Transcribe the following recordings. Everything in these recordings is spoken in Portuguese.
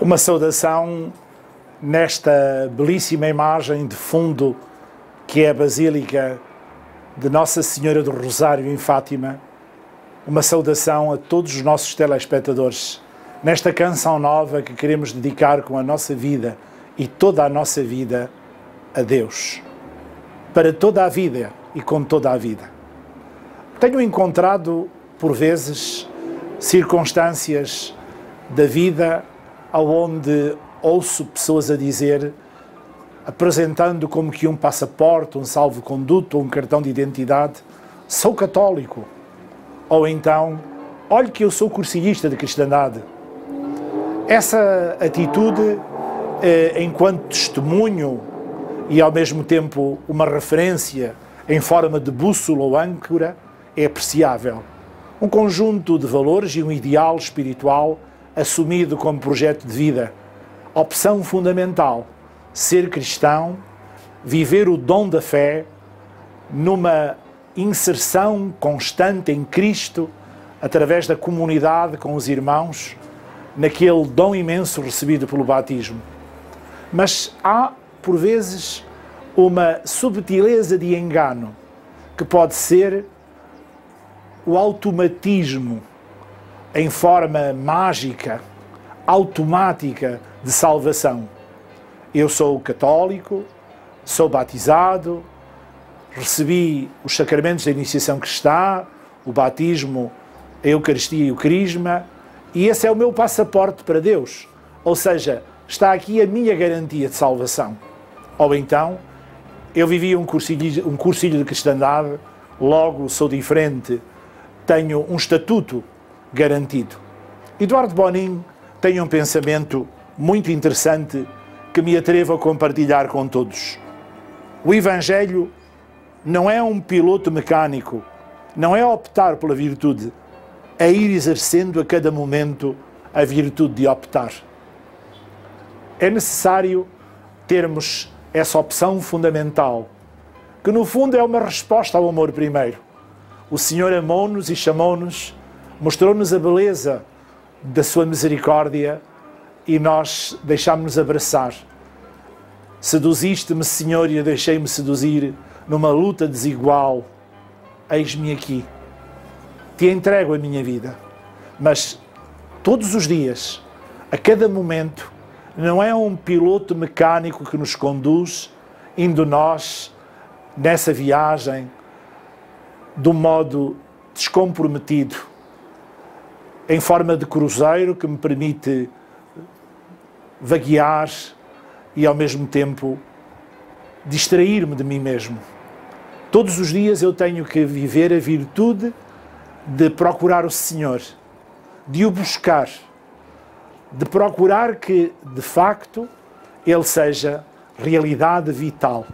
Uma saudação nesta belíssima imagem de fundo que é a Basílica de Nossa Senhora do Rosário em Fátima. Uma saudação a todos os nossos telespectadores nesta canção nova que queremos dedicar com a nossa vida e toda a nossa vida a Deus. Para toda a vida e com toda a vida. Tenho encontrado, por vezes, circunstâncias da vida onde ouço pessoas a dizer, apresentando como que um passaporte, um salvo-conduto, um cartão de identidade, sou católico. Ou então, olhe que eu sou cursilhista de cristandade. Essa atitude, enquanto testemunho e ao mesmo tempo uma referência em forma de bússola ou âncora, é apreciável. Um conjunto de valores e um ideal espiritual assumido como projeto de vida. Opção fundamental, ser cristão, viver o dom da fé numa inserção constante em Cristo, através da comunidade com os irmãos, naquele dom imenso recebido pelo batismo. Mas há, por vezes, uma subtileza de engano, que pode ser o automatismo em forma mágica, automática de salvação. Eu sou católico, sou batizado, recebi os sacramentos da iniciação cristã, o batismo, a Eucaristia e o Crisma, e esse é o meu passaporte para Deus. Ou seja, está aqui a minha garantia de salvação. Ou então, eu vivi um cursilho de cristandade, logo sou diferente, tenho um estatuto garantido. Eduardo Bonin tem um pensamento muito interessante que me atrevo a compartilhar com todos. O Evangelho não é um piloto mecânico, não é optar pela virtude, é ir exercendo a cada momento a virtude de optar. É necessário termos essa opção fundamental, que no fundo é uma resposta ao amor primeiro. O Senhor amou-nos e chamou-nos, mostrou-nos a beleza da sua misericórdia e nós deixámos-nos abraçar. Seduziste-me, Senhor, e eu deixei-me seduzir numa luta desigual. Eis-me aqui. Te entrego a minha vida. Mas todos os dias, a cada momento, não é um piloto mecânico que nos conduz, indo nós nessa viagem de um modo descomprometido, em forma de cruzeiro que me permite vaguear e ao mesmo tempo distrair-me de mim mesmo. Todos os dias eu tenho que viver a virtude de procurar o Senhor, de o buscar, de procurar que, de facto, Ele seja realidade vital.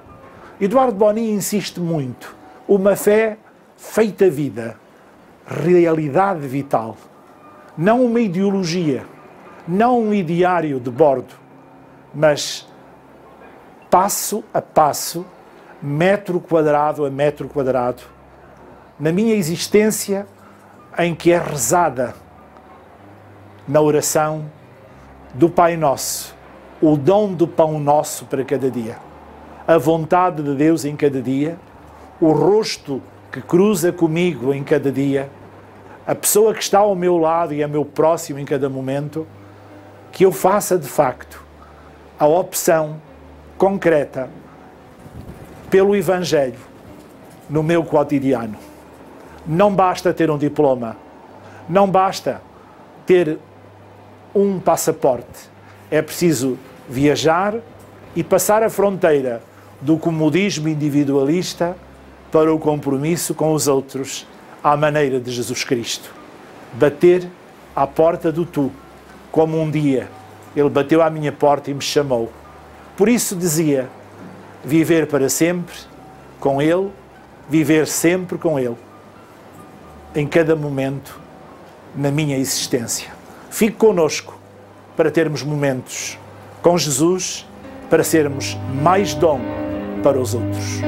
Eduardo Bonin insiste muito. Uma fé feita vida, realidade vital. Não uma ideologia, não um ideário de bordo, mas passo a passo, metro quadrado a metro quadrado, na minha existência em que é rezada na oração do Pai Nosso, o dom do pão nosso para cada dia, a vontade de Deus em cada dia, o rosto que cruza comigo em cada dia, a pessoa que está ao meu lado e é meu próximo em cada momento, que eu faça de facto a opção concreta pelo Evangelho no meu cotidiano. Não basta ter um diploma, não basta ter um passaporte. É preciso viajar e passar a fronteira do comodismo individualista para o compromisso com os outros à maneira de Jesus Cristo. Bater à porta do tu, como um dia Ele bateu à minha porta e me chamou. Por isso dizia, viver para sempre com Ele, viver sempre com Ele, em cada momento na minha existência. Fique conosco para termos momentos com Jesus, para sermos mais dom para os outros.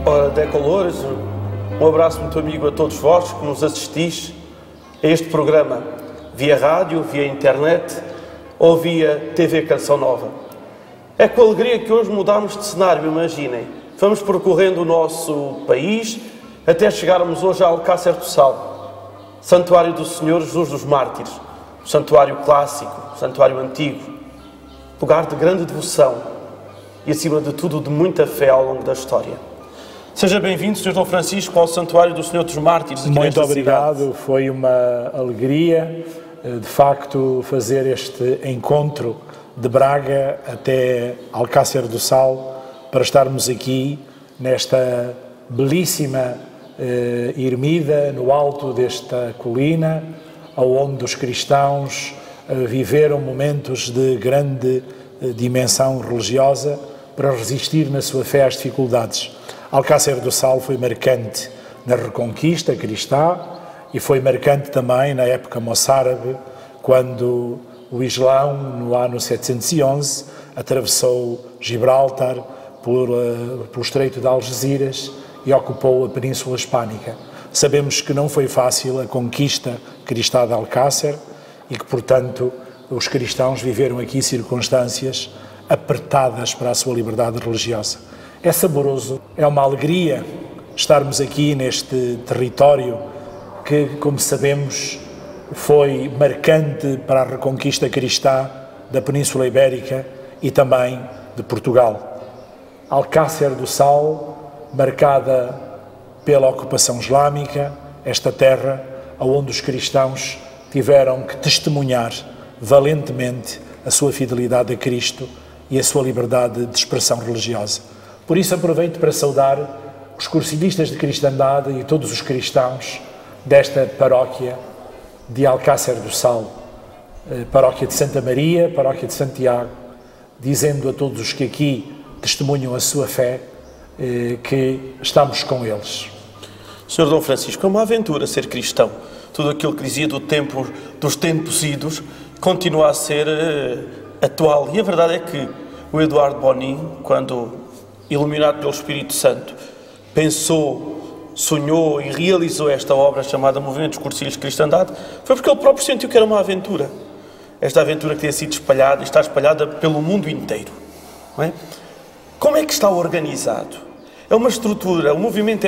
Ora, Decolores, um abraço muito amigo a todos vós que nos assistis a este programa via rádio, via internet ou via TV Canção Nova. É com alegria que hoje mudamos de cenário, imaginem. Vamos percorrendo o nosso país até chegarmos hoje a Alcácer do Sal, Santuário do Senhor Jesus dos Mártires, santuário clássico, santuário antigo, lugar de grande devoção e, acima de tudo, de muita fé ao longo da história. Seja bem-vindo, Sr. Dom Francisco, ao Santuário do Senhor dos Mártires. Muito obrigado, foi uma alegria, de facto, fazer este encontro de Braga até Alcácer do Sal, para estarmos aqui nesta belíssima ermida, no alto desta colina, onde os cristãos viveram momentos de grande dimensão religiosa para resistir na sua fé às dificuldades. Alcácer do Sal foi marcante na Reconquista cristã e foi marcante também na época moçárabe, quando o Islão, no ano 711, atravessou Gibraltar pelo Estreito de Algeciras e ocupou a Península Hispânica. Sabemos que não foi fácil a conquista cristã de Alcácer e que, portanto, os cristãos viveram aqui circunstâncias apertadas para a sua liberdade religiosa. É saboroso, é uma alegria estarmos aqui neste território que, como sabemos, foi marcante para a reconquista cristã da Península Ibérica e também de Portugal. Alcácer do Sal, marcada pela ocupação islâmica, esta terra onde os cristãos tiveram que testemunhar valentemente a sua fidelidade a Cristo e a sua liberdade de expressão religiosa. Por isso aproveito para saudar os cursilhistas de cristandade e todos os cristãos desta paróquia de Alcácer do Sal, paróquia de Santa Maria, paróquia de Santiago, dizendo a todos os que aqui testemunham a sua fé que estamos com eles. Sr. Dom Francisco, é uma aventura ser cristão. Tudo aquilo que dizia dos tempos idos continua a ser atual. E a verdade é que o Eduardo Bonin, quando iluminado pelo Espírito Santo, pensou, sonhou e realizou esta obra chamada Movimento dos Cursilhos de Cristandade, foi porque ele próprio sentiu que era uma aventura. Esta aventura que tem sido espalhada e está espalhada pelo mundo inteiro. Não é? Como é que está organizado? É uma estrutura, o movimento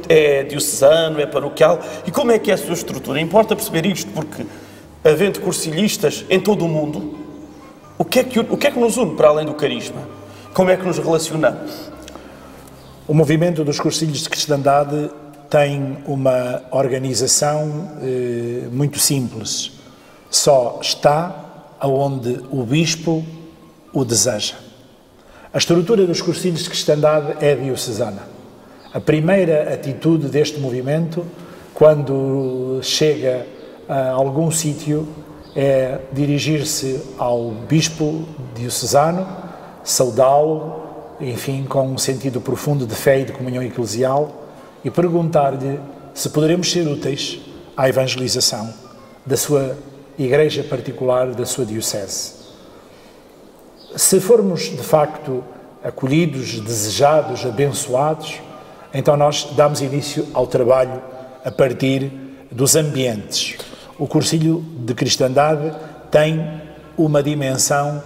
é diocesano, é paroquial, e como é que é a sua estrutura? Importa perceber isto, porque, havendo cursilhistas em todo o mundo, o que é que nos une para além do carisma? Como é que nos relacionamos? O movimento dos cursilhos de cristandade tem uma organização muito simples. Só está aonde o bispo o deseja. A estrutura dos cursilhos de cristandade é diocesana. A primeira atitude deste movimento, quando chega a algum sítio, é dirigir-se ao bispo diocesano, saudá-lo, enfim, com um sentido profundo de fé e de comunhão eclesial, e perguntar-lhe se poderemos ser úteis à evangelização da sua igreja particular, da sua diocese. Se formos, de facto, acolhidos, desejados, abençoados, então nós damos início ao trabalho a partir dos ambientes. O cursilho de cristandade tem uma dimensão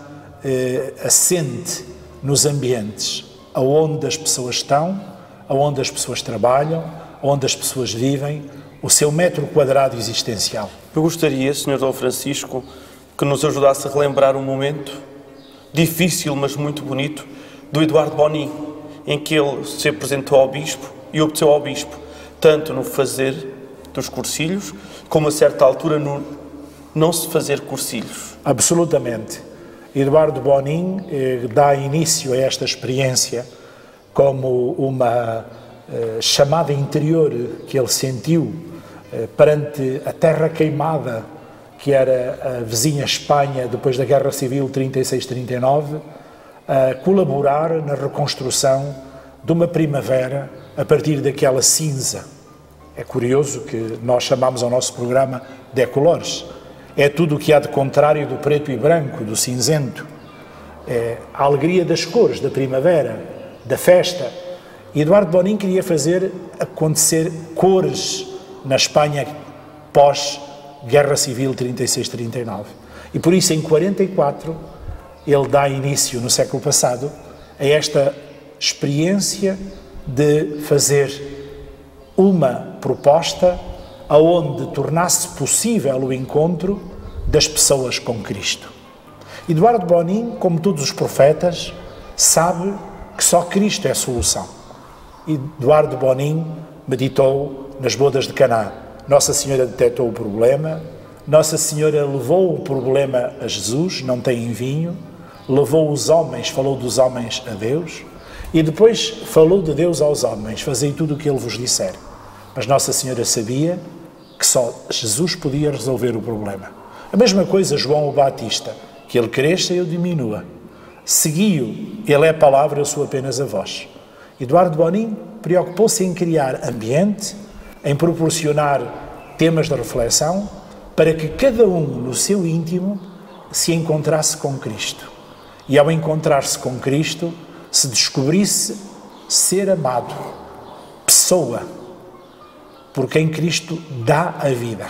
assente nos ambientes, aonde as pessoas estão, aonde as pessoas trabalham, onde as pessoas vivem, o seu metro quadrado existencial. Eu gostaria, Sr. Dom Francisco, que nos ajudasse a relembrar um momento difícil, mas muito bonito, do Eduardo Bonin, em que ele se apresentou ao bispo e obteceu ao bispo, tanto no fazer dos cursilhos, como a certa altura no não se fazer cursilhos. Absolutamente. Eduardo Bonin dá início a esta experiência como uma chamada interior que ele sentiu perante a terra queimada que era a vizinha Espanha depois da Guerra Civil 36-39, a colaborar na reconstrução de uma primavera a partir daquela cinza. É curioso que nós chamamos ao nosso programa Decolores. É tudo o que há de contrário do preto e branco, do cinzento. É a alegria das cores da primavera, da festa. E Eduardo Bonin queria fazer acontecer cores na Espanha pós-Guerra Civil 36-39. E por isso, em 44, ele dá início, no século passado, a esta experiência de fazer uma proposta aonde tornasse possível o encontro das pessoas com Cristo. Eduardo Bonin, como todos os profetas, sabe que só Cristo é a solução. Eduardo Bonin meditou nas bodas de Caná. Nossa Senhora detectou o problema, Nossa Senhora levou o problema a Jesus, não tem vinho, levou os homens, falou dos homens a Deus, e depois falou de Deus aos homens, fazei tudo o que Ele vos disser. Mas Nossa Senhora sabia que só Jesus podia resolver o problema. A mesma coisa João o Batista, que ele cresça e eu diminua. Segui-o, ele é a palavra, eu sou apenas a voz. Eduardo Bonin preocupou-se em criar ambiente, em proporcionar temas de reflexão, para que cada um, no seu íntimo, se encontrasse com Cristo. E ao encontrar-se com Cristo, se descobrisse ser amado, pessoa, por quem Cristo dá a vida.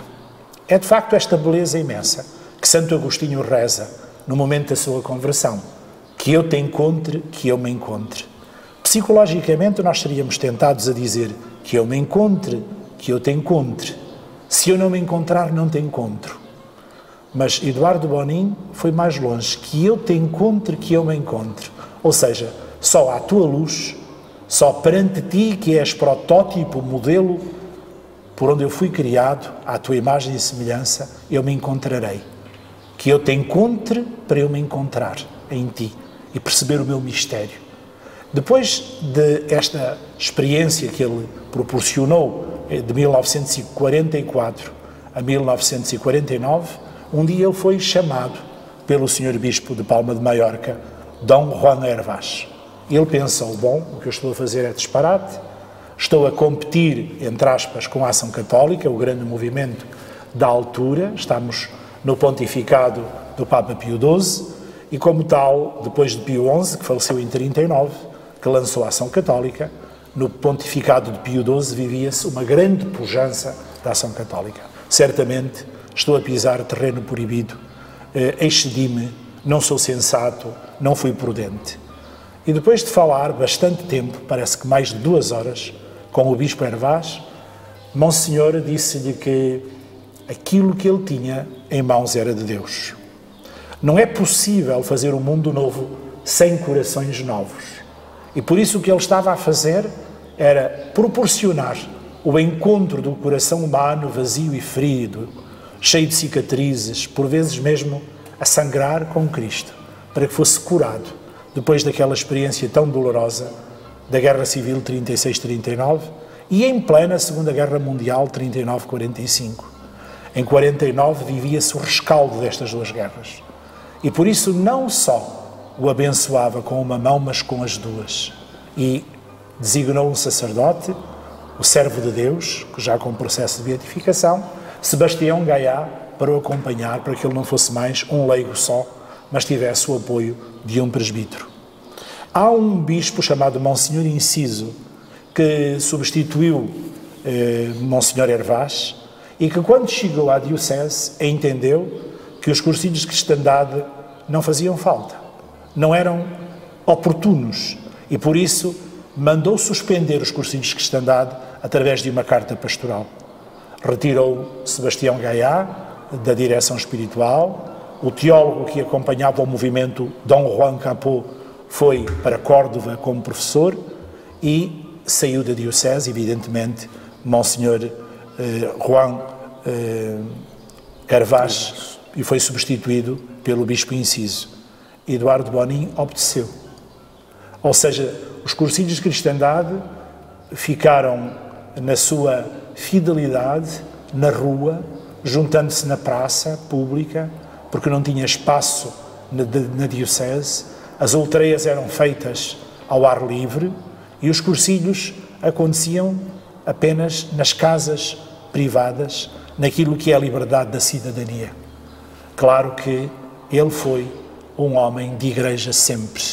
É de facto esta beleza imensa que Santo Agostinho reza no momento da sua conversão. Que eu te encontre, que eu me encontre. Psicologicamente nós seríamos tentados a dizer que eu me encontre, que eu te encontre. Se eu não me encontrar, não te encontro. Mas Eduardo Bonin foi mais longe. Que eu te encontre, que eu me encontre. Ou seja, só à tua luz, só perante ti, que és protótipo, modelo, por onde eu fui criado, à tua imagem e semelhança, eu me encontrarei. Que eu te encontre para eu me encontrar em ti e perceber o meu mistério. Depois desta experiência que ele proporcionou de 1944 a 1949, um dia ele foi chamado pelo Sr. Bispo de Palma de Maiorca, Dom Juan Hervás. Ele pensou, bom, o que eu estou a fazer é disparate, estou a competir, entre aspas, com a Ação Católica, o grande movimento da altura, estamos no pontificado do Papa Pio XII, e como tal, depois de Pio XI, que faleceu em 39, que lançou a Ação Católica, no pontificado de Pio XII vivia-se uma grande pujança da Ação Católica. Certamente estou a pisar terreno proibido, excedi-me, não sou sensato, não fui prudente. E depois de falar bastante tempo, parece que mais de 2 horas, com o Bispo Hervás, Monsenhor disse-lhe que aquilo que ele tinha em mãos era de Deus. Não é possível fazer um mundo novo sem corações novos. E por isso o que ele estava a fazer era proporcionar o encontro do coração humano vazio e ferido, cheio de cicatrizes, por vezes mesmo a sangrar com Cristo, para que fosse curado depois daquela experiência tão dolorosa da Guerra Civil 36-39 e em plena Segunda Guerra Mundial 39-45. Em 49 vivia-se o rescaldo destas 2 guerras. E por isso não só o abençoava com uma mão, mas com as 2. E designou um sacerdote, o servo de Deus, que já com processo de beatificação, Sebastião Gaiá, para o acompanhar, para que ele não fosse mais um leigo só, mas tivesse o apoio de um presbítero. Há um bispo chamado Monsenhor Inciso, que substituiu Monsenhor Hervás, e que quando chegou à diocese entendeu que os cursilhos de cristandade não faziam falta, não eram oportunos, e por isso mandou suspender os cursilhos de cristandade através de uma carta pastoral. Retirou Sebastião Gaiá da direção espiritual, o teólogo que acompanhava o movimento, Dom Juan Capó, foi para Córdoba como professor e saiu da diocese, evidentemente, Monsenhor Juan Hervás, e foi substituído pelo Bispo Inciso. Eduardo Bonin obedeceu. Ou seja, os cursilhos de cristandade ficaram na sua fidelidade, na rua, juntando-se na praça pública, porque não tinha espaço na diocese, as ultreias eram feitas ao ar livre e os cursilhos aconteciam apenas nas casas privadas, naquilo que é a liberdade da cidadania. Claro que ele foi um homem de igreja sempre.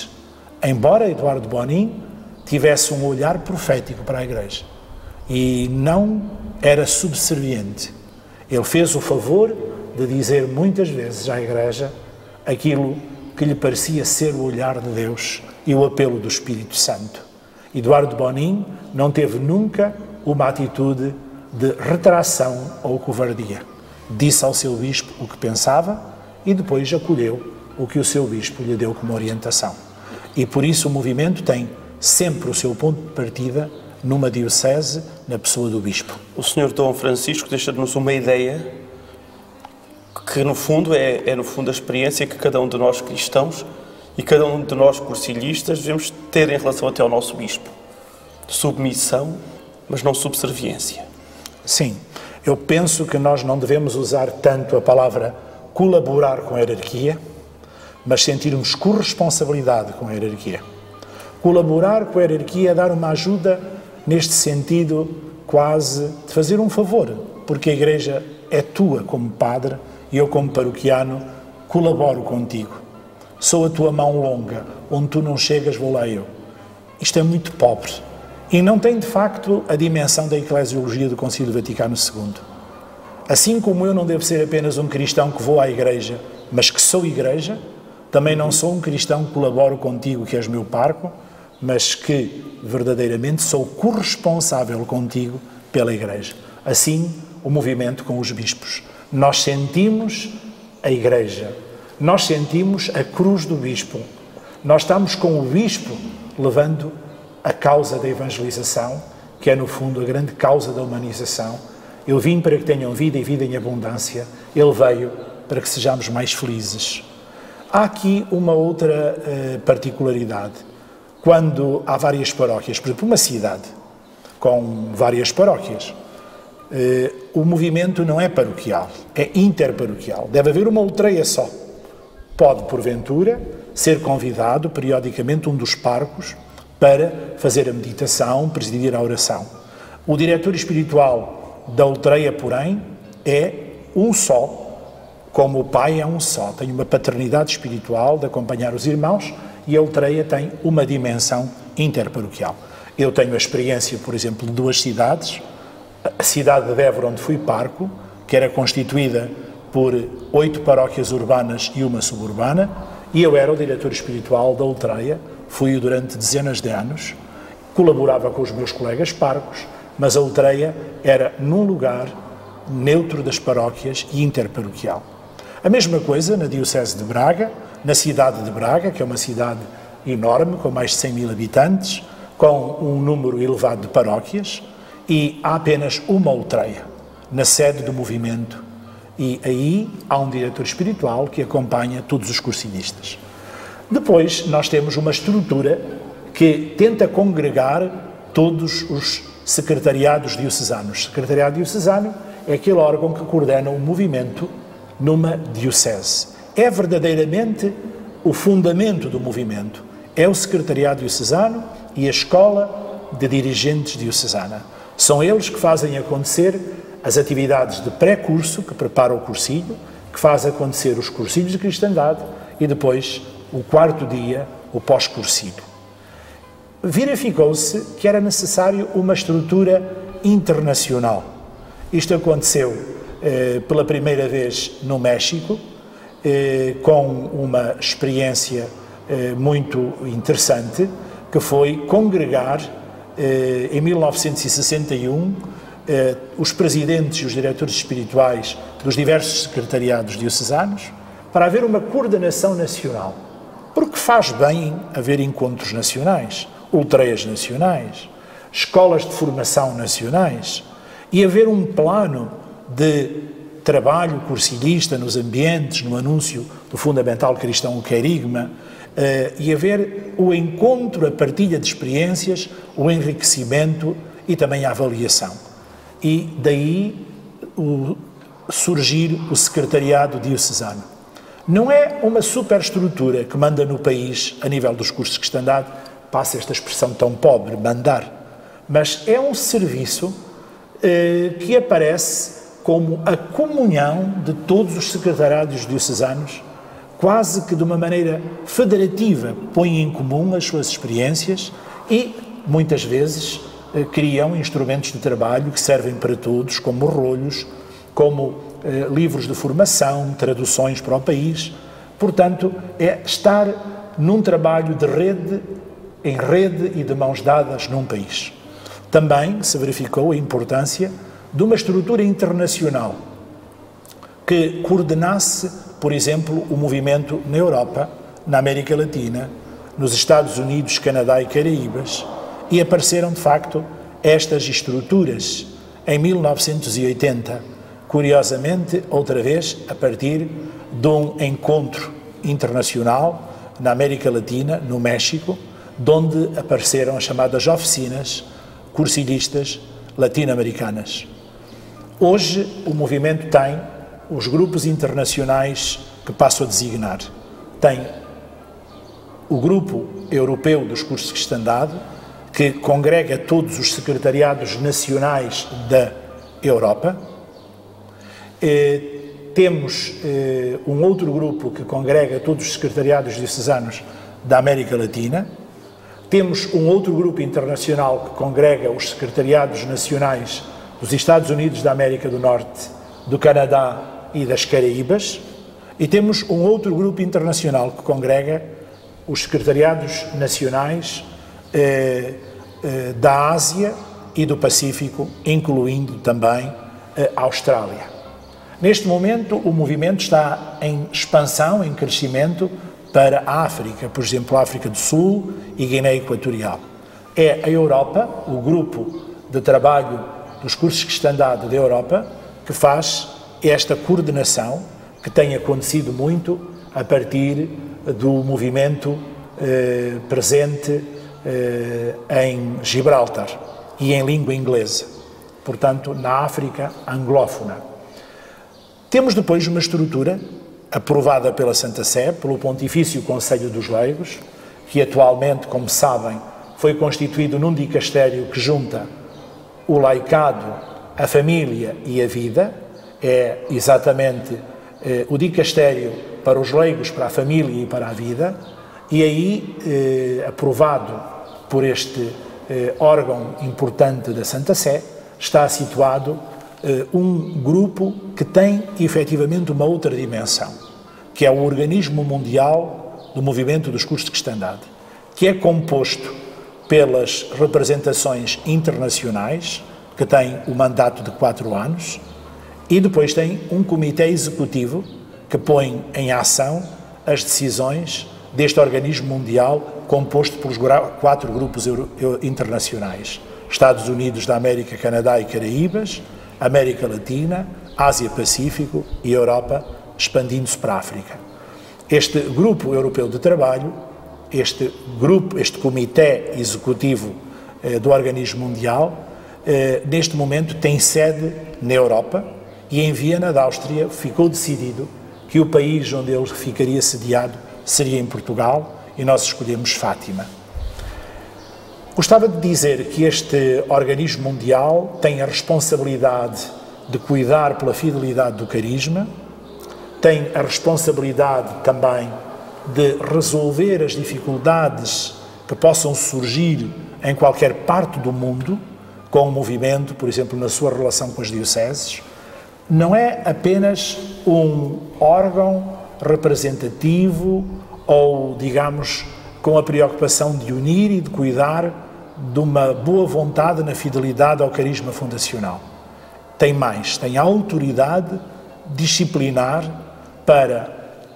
Embora Eduardo Bonin tivesse um olhar profético para a Igreja e não era subserviente. Ele fez o favor de dizer muitas vezes à Igreja aquilo que lhe parecia ser o olhar de Deus e o apelo do Espírito Santo. Eduardo Bonin não teve nunca uma atitude de retração ou covardia. Disse ao seu bispo o que pensava e depois acolheu o que o seu bispo lhe deu como orientação. E por isso o movimento tem sempre o seu ponto de partida numa diocese, na pessoa do bispo. O Sr. Dom Francisco deixa-nos uma ideia que no fundo é no fundo a experiência que cada um de nós cristãos e cada um de nós cursilhistas devemos ter em relação até ao nosso bispo. Submissão, mas não subserviência. Sim, eu penso que nós não devemos usar tanto a palavra colaborar com a hierarquia, mas sentirmos corresponsabilidade com a hierarquia. Colaborar com a hierarquia é dar uma ajuda neste sentido quase de fazer um favor, porque a Igreja é tua como padre e eu como paroquiano colaboro contigo. Sou a tua mão longa, onde tu não chegas vou lá eu. Isto é muito pobre e não tem de facto a dimensão da eclesiologia do Concílio Vaticano II. Assim como eu não devo ser apenas um cristão que vou à Igreja, mas que sou Igreja, também não sou um cristão que colaboro contigo, que és meu parco, mas que verdadeiramente sou corresponsável contigo pela Igreja. Assim, o movimento com os bispos. Nós sentimos a Igreja, nós sentimos a cruz do bispo, nós estamos com o bispo levando a causa da evangelização, que é no fundo a grande causa da humanização. Eu vim para que tenham vida e vida em abundância, ele veio para que sejamos mais felizes. Há aqui uma outra particularidade. Quando há várias paróquias, por exemplo, uma cidade com várias paróquias, o movimento não é paroquial, é interparoquial. Deve haver uma outreia só. Pode, porventura, ser convidado periodicamente um dos parcos para fazer a meditação, presidir a oração. O diretor espiritual da outreia, porém, é um só, como o pai é um só. Tem uma paternidade espiritual de acompanhar os irmãos e a outreia tem uma dimensão interparoquial. Eu tenho a experiência, por exemplo, de duas cidades. A cidade de Évora, onde fui parco, que era constituída por 8 paróquias urbanas e uma suburbana, e eu era o diretor espiritual da outreia, fui durante dezenas de anos, colaborava com os meus colegas parcos, mas a outreia era num lugar neutro das paróquias e interparoquial. A mesma coisa na Diocese de Braga, na cidade de Braga, que é uma cidade enorme, com mais de 100 mil habitantes, com um número elevado de paróquias, e há apenas uma outreia, na sede do movimento. E aí há um diretor espiritual que acompanha todos os cursilhistas. Depois nós temos uma estrutura que tenta congregar todos os secretariados diocesanos. O secretariado diocesano é aquele órgão que coordena o movimento numa diocese. É verdadeiramente o fundamento do movimento. É o secretariado diocesano e a escola de dirigentes diocesana. São eles que fazem acontecer as atividades de pré-curso, que preparam o cursilho, que faz acontecer os cursilhos de cristandade e depois o quarto dia, o pós-cursilho. Verificou-se que era necessário uma estrutura internacional. Isto aconteceu pela primeira vez no México, com uma experiência muito interessante, que foi congregar, em 1961, os presidentes e os diretores espirituais dos diversos secretariados diocesanos para haver uma coordenação nacional. Porque faz bem haver encontros nacionais, outreias nacionais, escolas de formação nacionais e haver um plano de trabalho cursilhista nos ambientes, no anúncio do fundamental cristão, o querigma, e haver o encontro, a partilha de experiências, o enriquecimento e também a avaliação. E daí surgir o secretariado diocesano. Não é uma superestrutura que manda no país, a nível dos cursos de cristandade, passa esta expressão tão pobre, mandar, mas é um serviço que aparece como a comunhão de todos os secretariados diocesanos, quase que de uma maneira federativa, põe em comum as suas experiências e muitas vezes criam instrumentos de trabalho que servem para todos, como rolhos, como livros de formação, traduções para o país. Portanto, é estar num trabalho de rede, em rede e de mãos dadas num país. Também se verificou a importância de uma estrutura internacional que coordenasse, por exemplo, o movimento na Europa, na América Latina, nos Estados Unidos, Canadá e Caraíbas, e apareceram, de facto, estas estruturas em 1980, curiosamente, outra vez, a partir de um encontro internacional na América Latina, no México, de onde apareceram as chamadas oficinas cursillistas latino-americanas. Hoje, o movimento tem os grupos internacionais que passo a designar. Tem o Grupo Europeu dos Cursos de Cristandade, que congrega todos os secretariados nacionais da Europa. Temos um outro grupo que congrega todos os secretariados diocesanos da América Latina. Temos um outro grupo internacional que congrega os secretariados nacionais dos Estados Unidos da América do Norte, do Canadá e das Caraíbas. E temos um outro grupo internacional que congrega os secretariados nacionais da Ásia e do Pacífico, incluindo também a Austrália. Neste momento, o movimento está em expansão, em crescimento para a África, por exemplo, a África do Sul e Guiné Equatorial. É a Europa, o grupo de trabalho dos cursos de cristandade da Europa, que faz esta coordenação, que tem acontecido muito a partir do movimento presente em Gibraltar e em língua inglesa, portanto, na África anglófona. Temos depois uma estrutura aprovada pela Santa Sé, pelo Pontifício Conselho dos Leigos, que atualmente, como sabem, foi constituído num dicastério que junta o laicado, a família e a vida. É exatamente o dicastério para os leigos, para a família e para a vida, e aí, aprovado por este órgão importante da Santa Sé, está situado um grupo que tem efetivamente uma outra dimensão, que é o Organismo Mundial do Movimento dos Cursos de Cristandade, que é composto pelas representações internacionais, que tem o mandato de 4 anos, e depois tem um comitê executivo que põe em ação as decisões deste organismo mundial composto pelos 4 grupos internacionais: Estados Unidos da América, Canadá e Caraíbas, América Latina, Ásia-Pacífico e Europa, expandindo-se para a África. Este Grupo Europeu de Trabalho, este comitê executivo do organismo mundial, neste momento tem sede na Europa, e em Viena, da Áustria, ficou decidido que o país onde ele ficaria sediado seria em Portugal, e nós escolhemos Fátima. Gostava de dizer que este organismo mundial tem a responsabilidade de cuidar pela fidelidade do carisma, tem a responsabilidade também de resolver as dificuldades que possam surgir em qualquer parte do mundo com o movimento, por exemplo, na sua relação com as dioceses. Não é apenas um órgão representativo ou, digamos, com a preocupação de unir e de cuidar de uma boa vontade na fidelidade ao carisma fundacional. Tem mais, tem a autoridade disciplinar para,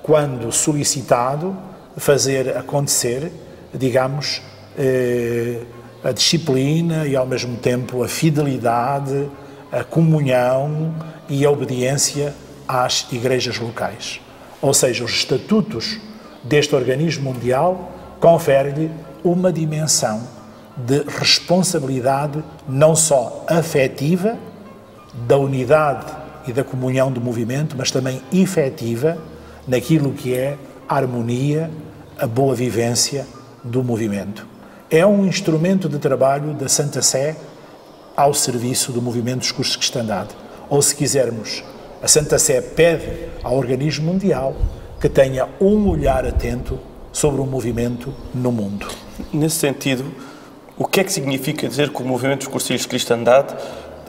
quando solicitado, fazer acontecer, digamos, a disciplina e, ao mesmo tempo, a fidelidade, a comunhão e a obediência às igrejas locais. Ou seja, os estatutos deste organismo mundial conferem-lhe uma dimensão de responsabilidade não só afetiva da unidade e da comunhão do movimento, mas também efetiva naquilo que é a harmonia, a boa vivência do movimento. É um instrumento de trabalho da Santa Sé ao serviço do movimento dos cursos de cristandade. Ou, se quisermos, a Santa Sé pede ao organismo mundial que tenha um olhar atento sobre o movimento no mundo. Nesse sentido, O que é que significa dizer que o movimento dos Cursilhos de Cristandade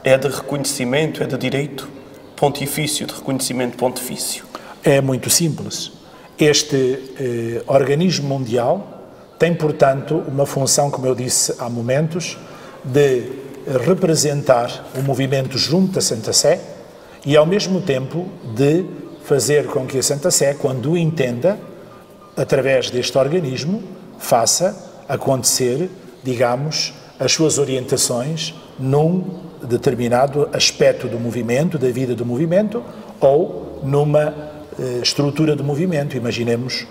é de reconhecimento, é de direito pontifício, de reconhecimento pontifício? É muito simples. Este organismo mundial tem, portanto, uma função, como eu disse há momentos, de representar o movimento junto da Santa Sé e, ao mesmo tempo, de fazer com que a Santa Sé, quando o entenda, através deste organismo, faça acontecer, digamos, as suas orientações num determinado aspecto do movimento, da vida do movimento, ou numa estrutura do movimento. Imaginemos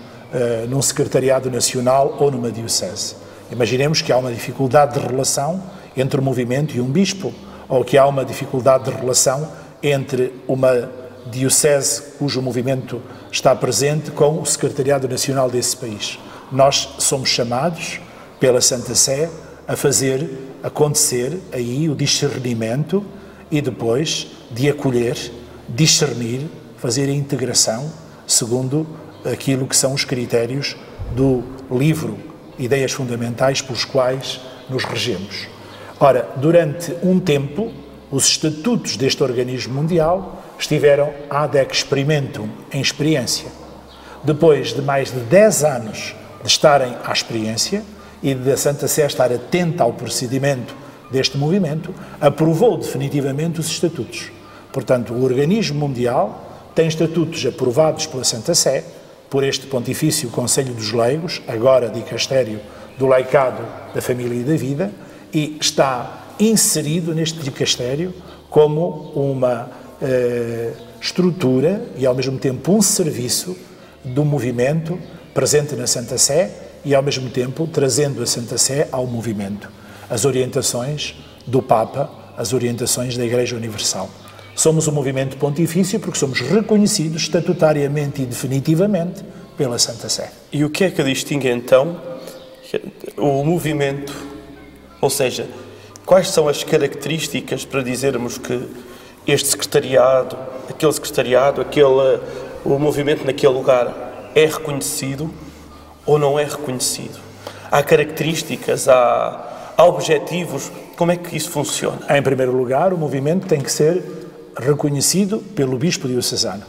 num secretariado nacional ou numa diocese. Imaginemos que há uma dificuldade de relação entre o movimento e um bispo, ou que há uma dificuldade de relação entre uma diocese cujo movimento está presente com o secretariado nacional desse país. Nós somos chamados pela Santa Sé a fazer acontecer aí o discernimento e depois de acolher, discernir, fazer a integração segundo aquilo que são os critérios do livro Ideias Fundamentais pelos quais nos regemos. Ora, durante um tempo, os estatutos deste organismo mundial estiveram ad experimentum, em experiência. Depois de mais de 10 anos de estarem à experiência e da Santa Sé estar atenta ao procedimento deste movimento, aprovou definitivamente os estatutos. Portanto, o organismo mundial tem estatutos aprovados pela Santa Sé, por este Pontifício Conselho dos Leigos, agora dicastério do laicado, da família e da vida, e está inserido neste dicastério como uma estrutura e, ao mesmo tempo, um serviço do movimento presente na Santa Sé e, ao mesmo tempo, trazendo a Santa Sé ao movimento. As orientações do Papa, as orientações da Igreja Universal. Somos um movimento pontifício porque somos reconhecidos estatutariamente e definitivamente pela Santa Sé. E o que é que distingue, então, o movimento, ou seja, quais são as características para dizermos que este secretariado, o movimento naquele lugar é reconhecido ou não é reconhecido? Há características, há objetivos, como é que isso funciona? Em primeiro lugar, o movimento tem que ser reconhecido pelo bispo diocesano.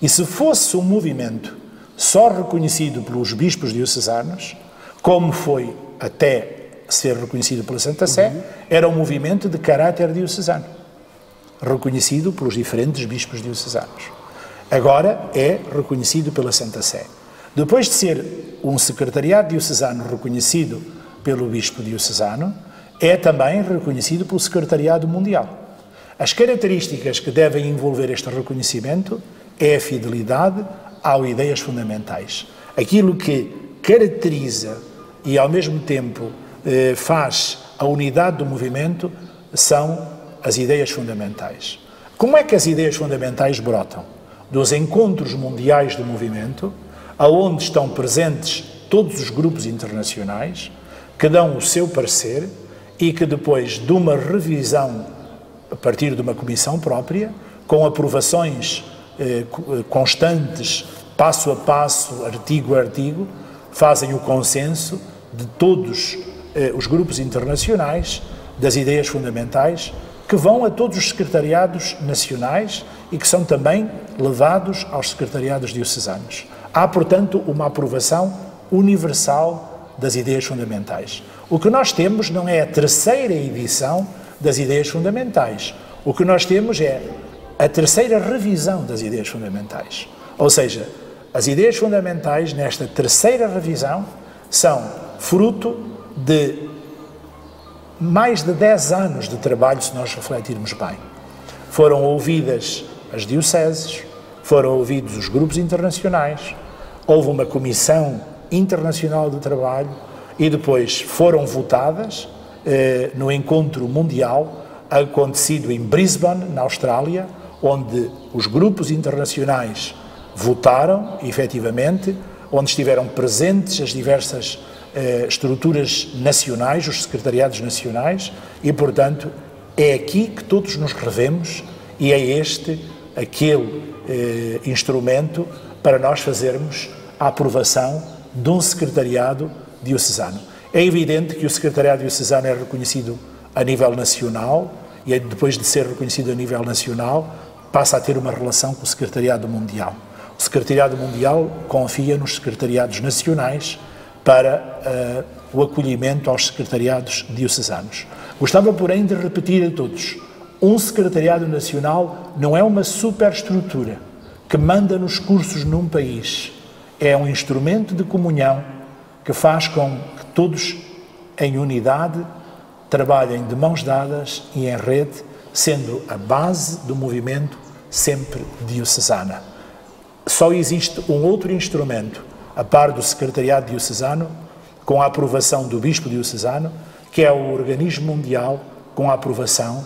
E se fosse um movimento só reconhecido pelos bispos diocesanos, como foi até ser reconhecido pela Santa Sé, era um movimento de caráter diocesano, reconhecido pelos diferentes bispos diocesanos. Agora é reconhecido pela Santa Sé. Depois de ser um secretariado diocesano reconhecido pelo bispo diocesano, é também reconhecido pelo secretariado mundial. As características que devem envolver este reconhecimento é a fidelidade às ideias fundamentais. Aquilo que caracteriza e, ao mesmo tempo, faz a unidade do movimento são as ideias fundamentais. Como é que as ideias fundamentais brotam? Dos encontros mundiais do movimento, aonde estão presentes todos os grupos internacionais, que dão o seu parecer e que depois de uma revisão a partir de uma comissão própria, com aprovações constantes, passo a passo, artigo a artigo, fazem o consenso de todos os grupos internacionais das ideias fundamentais que vão a todos os secretariados nacionais e que são também levados aos secretariados diocesanos. Há, portanto, uma aprovação universal das ideias fundamentais. O que nós temos não é a terceira edição das ideias fundamentais. O que nós temos é a terceira revisão das ideias fundamentais. Ou seja, as ideias fundamentais, nesta terceira revisão, são fruto de mais de 10 anos de trabalho, se nós refletirmos bem. Foram ouvidas as dioceses, foram ouvidos os grupos internacionais, houve uma comissão internacional de trabalho e depois foram votadas no encontro mundial acontecido em Brisbane, na Austrália, onde os grupos internacionais votaram, efetivamente, onde estiveram presentes as diversas estruturas nacionais, os secretariados nacionais, e, portanto, é aqui que todos nos revemos e é este, aquele instrumento para nós fazermos a aprovação de um secretariado diocesano. É evidente que o Secretariado Diocesano é reconhecido a nível nacional e depois de ser reconhecido a nível nacional passa a ter uma relação com o Secretariado Mundial. O Secretariado Mundial confia nos secretariados nacionais para o acolhimento aos secretariados diocesanos. Gostava, porém, de repetir a todos, um secretariado nacional não é uma superestrutura que manda nos cursos num país. É um instrumento de comunhão que faz com que todos, em unidade, trabalhem de mãos dadas e em rede, sendo a base do movimento sempre diocesana. Só existe um outro instrumento, a par do Secretariado Diocesano, com a aprovação do Bispo Diocesano, que é o organismo mundial com a aprovação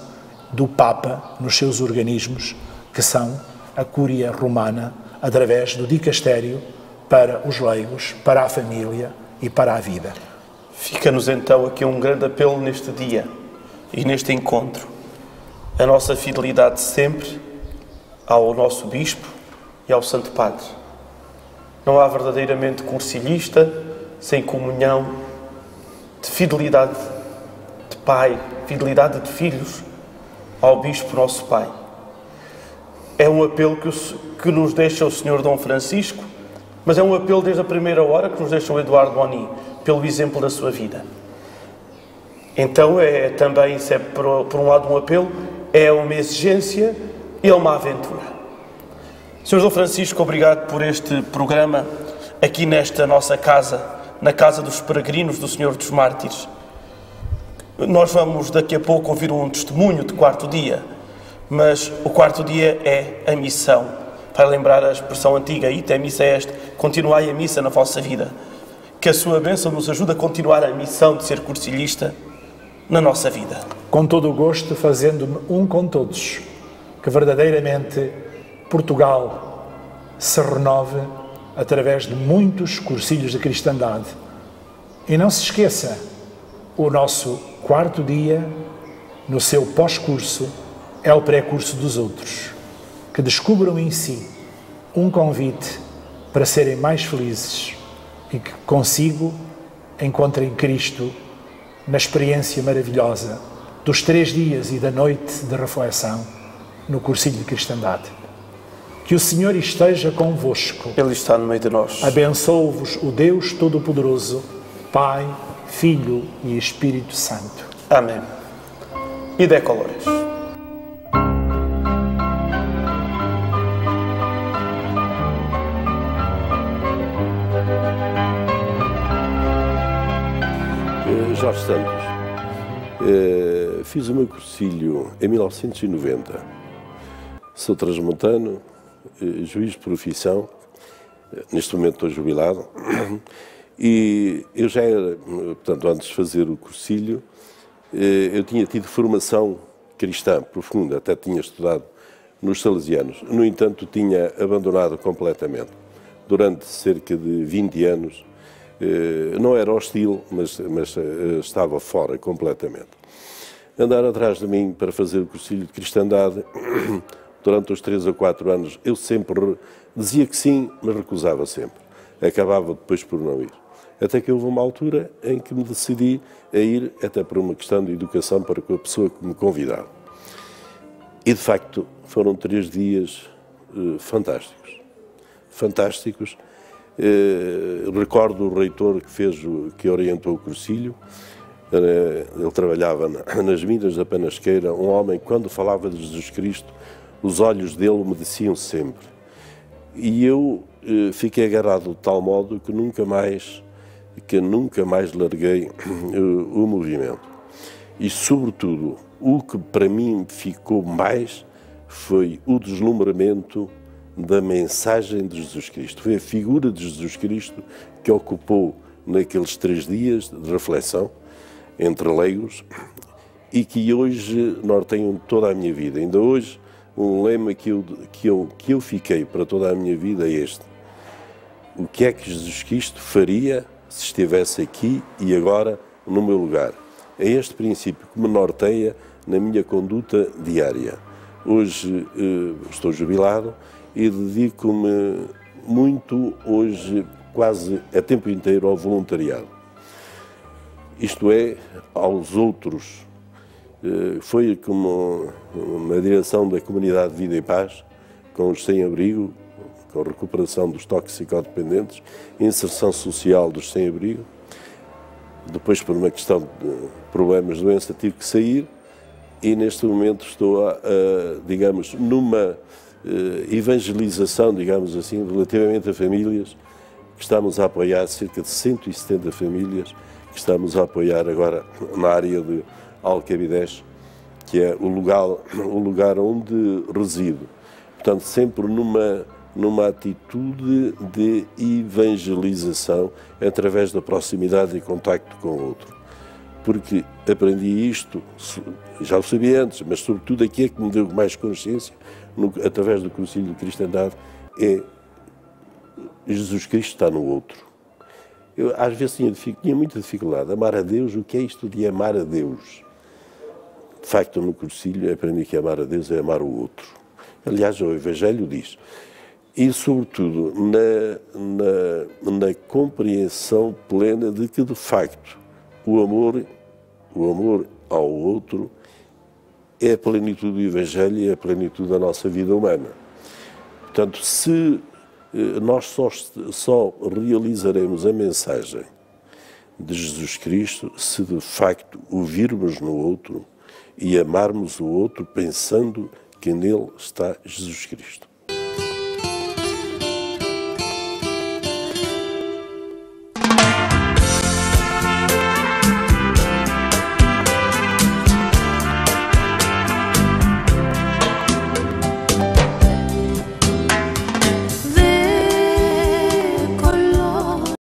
do Papa nos seus organismos, que são a Cúria Romana, através do Dicastério para os leigos, para a família e para a vida. Fica-nos então aqui um grande apelo neste dia e neste encontro. A nossa fidelidade sempre ao nosso Bispo e ao Santo Padre. Não há verdadeiramente conselhista sem comunhão de fidelidade de pai, fidelidade de filhos ao Bispo nosso Pai. É um apelo que nos deixa o Senhor Dom Francisco, mas é um apelo desde a primeira hora que nos deixa o Eduardo Bonin, pelo exemplo da sua vida. Então é também, se é por um lado um apelo, é uma exigência e é uma aventura. Sr. Dom Francisco, obrigado por este programa aqui nesta nossa casa, na Casa dos Peregrinos do Senhor dos Mártires. Nós vamos daqui a pouco ouvir um testemunho de quarto dia, mas o quarto dia é a missão. Para lembrar a expressão antiga, ite missa est, continuai a missa na vossa vida. Que a sua bênção nos ajude a continuar a missão de ser cursilhista na nossa vida. Com todo o gosto, fazendo-me um com todos, que verdadeiramente Portugal se renove através de muitos cursilhos de cristandade. E não se esqueça, o nosso quarto dia, no seu pós-curso, é o pré-curso dos outros. Que descubram em si um convite para serem mais felizes e que consigo encontrem Cristo na experiência maravilhosa dos 3 dias e da noite de reflexão no cursilho de cristandade. Que o Senhor esteja convosco. Ele está no meio de nós. Abençoe-vos o Deus Todo-Poderoso, Pai, Filho e Espírito Santo. Amém. E decolores. Jorge Santos, fiz o meu cursilho em 1990. Sou transmontano, juiz de profissão, neste momento estou jubilado, e eu já era, portanto, antes de fazer o cursilho, eu tinha tido formação cristã profunda, até tinha estudado nos salesianos. No entanto, tinha abandonado completamente. Durante cerca de 20 anos, não era hostil, mas estava fora completamente. Andaram atrás de mim para fazer o cursilho de cristandade. Durante os 3 ou 4 anos, eu sempre dizia que sim, mas recusava sempre. Acabava depois por não ir. Até que houve uma altura em que me decidi a ir, até por uma questão de educação, para com a pessoa que me convidava. E, de facto, foram 3 dias fantásticos. Fantásticos. Recordo o reitor que orientou o cursilho. Ele trabalhava nas minas da Panasqueira, um homem, quando falava de Jesus Cristo, os olhos dele umedeciam sempre. E eu fiquei agarrado de tal modo que nunca mais larguei o movimento. E, sobretudo, o que para mim ficou mais foi o deslumbramento da mensagem de Jesus Cristo. Foi a figura de Jesus Cristo que ocupou naqueles 3 dias de reflexão entre leigos e que hoje norteiam toda a minha vida. Ainda hoje, um lema que eu fiquei para toda a minha vida é este: o que é que Jesus Cristo faria se estivesse aqui e agora no meu lugar? É este princípio que me norteia na minha conduta diária. Hoje estou jubilado e dedico-me muito, hoje, quase a tempo inteiro ao voluntariado. isto é, aos outros. Foi como na direção da Comunidade de Vida e Paz, com os sem-abrigo, com a recuperação dos toxicodependentes, inserção social dos sem-abrigo. Depois, por uma questão de problemas de doença, tive que sair e neste momento estou, digamos, numa evangelização, digamos assim, relativamente a famílias, que estamos a apoiar cerca de 170 famílias, que estamos a apoiar agora na área de Alcabidez, que é o lugar onde resido. Portanto, sempre numa atitude de evangelização através da proximidade e contacto com o outro. Porque aprendi isto, já o sabia antes, mas sobretudo aqui é que me deu mais consciência, através do Concílio de Cristandade, é Jesus Cristo está no outro. Eu às vezes tinha muita dificuldade. Amar a Deus, o que é isto de amar a Deus? De facto, no Concílio aprendi que amar a Deus é amar o outro. Aliás, o Evangelho diz. E, sobretudo, na compreensão plena de que, de facto, o amor ao outro é a plenitude do Evangelho e é a plenitude da nossa vida humana. Portanto, se nós só realizaremos a mensagem de Jesus Cristo se, de facto, o virmos no outro e amarmos o outro pensando que nele está Jesus Cristo.